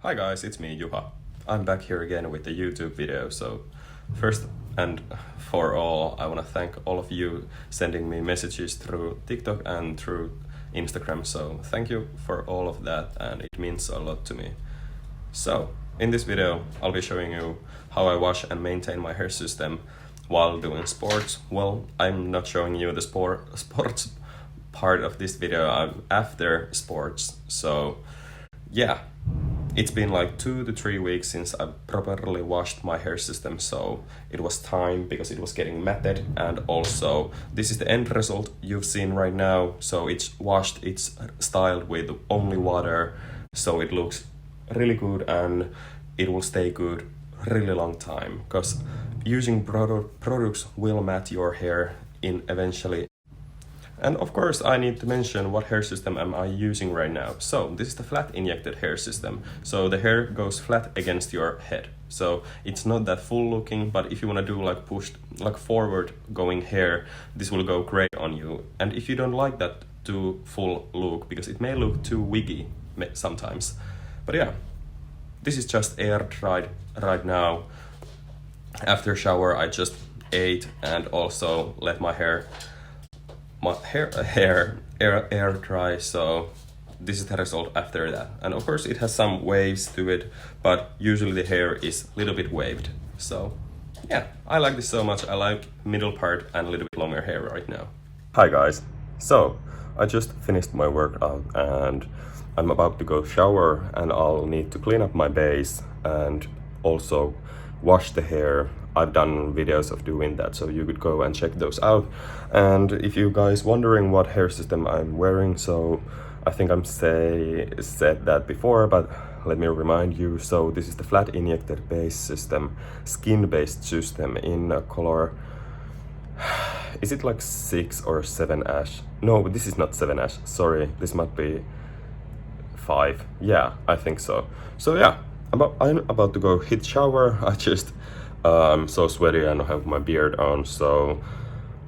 Hi guys, it's me, Juha. I'm back here again with the YouTube video. So first and for all, I want to thank all of you sending me messages through TikTok and through Instagram. So thank you for all of that, and it means a lot to me. So in this video, I'll be showing you how I wash and maintain my hair system while doing sports. Well, I'm not showing you the sports part of this video. I'm after sports. So yeah, it's been like 2 to 3 weeks since I properly washed my hair system, so it was time because it was getting matted, and also this is the end result you've seen right now. So it's washed, it's styled with only water, so it looks really good and it will stay good really long time, because using products will mat your hair in eventually. And of course, I need to mention what hair system am I using right now. So this is the flat-injected hair system. So the hair goes flat against your head. So it's not that full looking, but if you want to do like pushed, like forward going hair, this will go great on you. And if you don't like that too full look, because it may look too wiggy sometimes. But yeah, this is just air dried right now. After shower, I just ate and also let my hair air dry, so this is the result after that. And of course it has some waves to it, but usually the hair is a little bit waved. So yeah, I like this so much. I like middle part and a little bit longer hair right now. Hi guys, so I just finished my workout and I'm about to go shower, and I'll need to clean up my base and also wash the hair. I've done videos of doing that, so you could go and check those out. And if you guys wondering what hair system I'm wearing, so I think I'm said that before, but let me remind you. So this is the flat injected base system, skin based system in a color, is it like 6 or 7 ash? No, this is not 7 ash, sorry, this might be 5. Yeah, I think so. So yeah, I'm about to go hit shower. I'm so sweaty and I have my beard on, so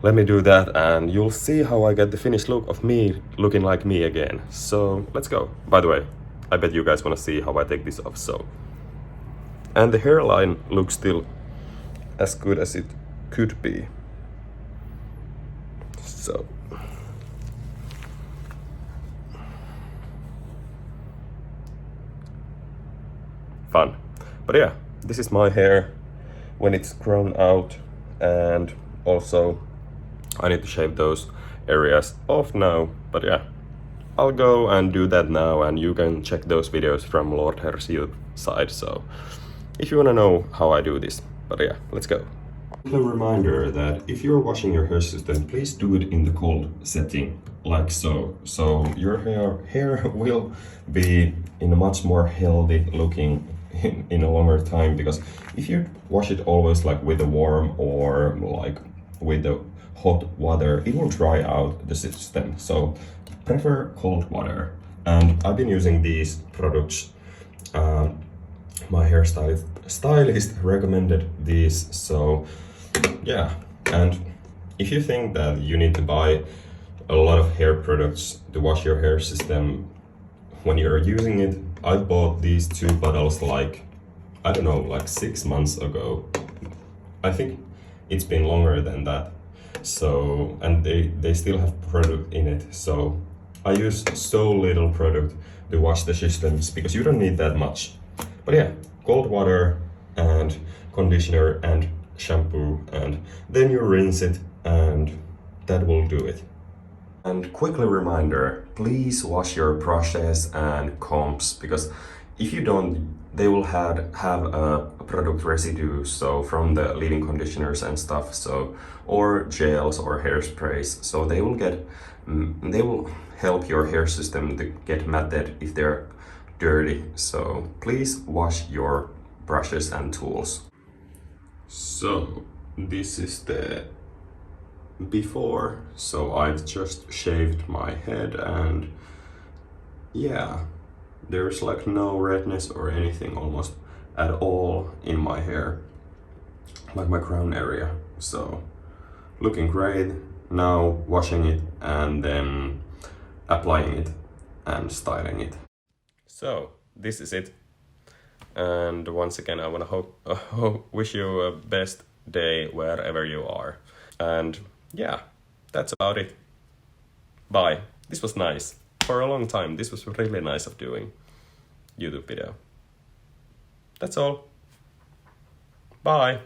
let me do that and you'll see how I get the finished look of me looking like me again. So let's go. By the way, I bet you guys want to see how I take this off. So, and the hairline looks still as good as it could be. So fun. But yeah, this is my hair when it's grown out, and also I need to shave those areas off now. But yeah, I'll go and do that now, and you can check those videos from Lordhair's YouTube side, so if you want to know how I do this. But yeah, let's go. A reminder that if you're washing your hair system, please do it in the cold setting, like so. So your hair will be in a much more healthy looking in a longer time, because if you wash it always like with the warm or like with the hot water, it will dry out the system. So prefer cold water. And I've been using these products. My hairstylist recommended these, so yeah. And if you think that you need to buy a lot of hair products to wash your hair system when you're using it, I bought these 2 bottles like, I don't know, like 6 months ago. I think it's been longer than that. So, and they still have product in it. So I use so little product to wash the systems because you don't need that much. But yeah, cold water and conditioner and shampoo, and then you rinse it, and that will do it. And quickly reminder, please wash your brushes and combs, because if you don't, they will have a product residue, so from the leave-in conditioners and stuff, so or gels or hairsprays, so they will help your hair system to get matted if they're dirty. So please wash your brushes and tools. So this is the before, so I've just shaved my head, and yeah, there's like no redness or anything almost at all in my hair, like my crown area. So looking great. Now washing it and then applying it and styling it. So this is it. And once again, I want to wish you a best day wherever you are. And yeah, that's about it. Bye. This was nice. For a long time, this was really nice of doing YouTube video. That's all. Bye.